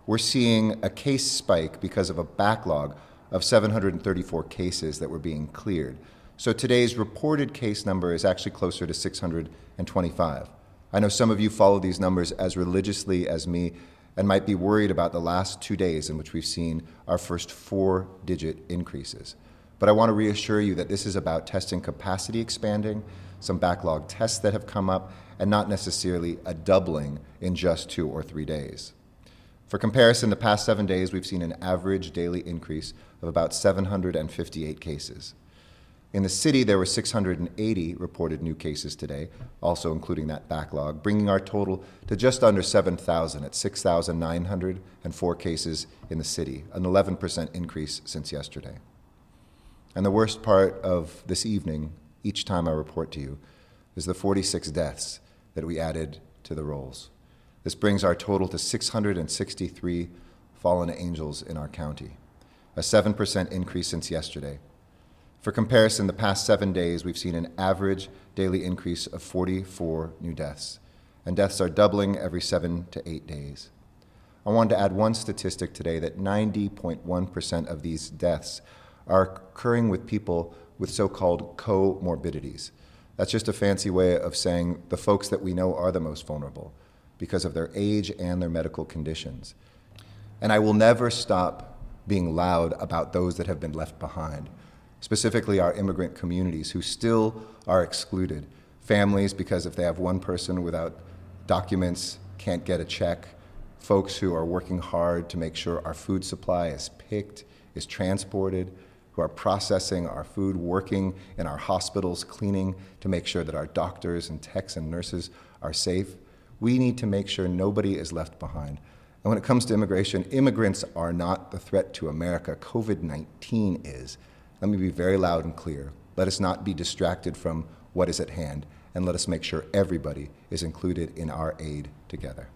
we're seeing a case spike because of a backlog of 734 cases that were being cleared. So today's reported case number is actually closer to 625. I know some of you follow these numbers as religiously as me and might be worried about the last 2 days in which we've seen our first 4-digit increases. But I want to reassure you that this is about testing capacity expanding, some backlog tests that have come up, and not necessarily a doubling in just 2 or 3 days. For comparison, the past 7 days, we've seen an average daily increase of about 758 cases. In the city, there were 680 reported new cases today, also including that backlog, bringing our total to just under 7,000 at 6,904 cases in the city, an 11% increase since yesterday. And the worst part of this evening, each time I report to you, is the 46 deaths that we added to the rolls. This brings our total to 663 fallen angels in our county, a 7% increase since yesterday. For comparison, the past 7 days, we've seen an average daily increase of 44 new deaths, and deaths are doubling every 7 to 8 days. I wanted to add one statistic today that 90.1% of these deaths are occurring with people with so-called comorbidities. That's just a fancy way of saying the folks that we know are the most vulnerable because of their age and their medical conditions. And I will never stop being loud about those that have been left behind, specifically our immigrant communities who still are excluded. Families, because if they have one person without documents, can't get a check. Folks who are working hard to make sure our food supply is picked, is transported, who are processing our food, working in our hospitals, cleaning to make sure that our doctors and techs and nurses are safe. We need to make sure nobody is left behind. And when it comes to immigration, immigrants are not the threat to America. COVID-19 is. Let me be very loud and clear. Let us not be distracted from what is at hand, and let us make sure everybody is included in our aid together.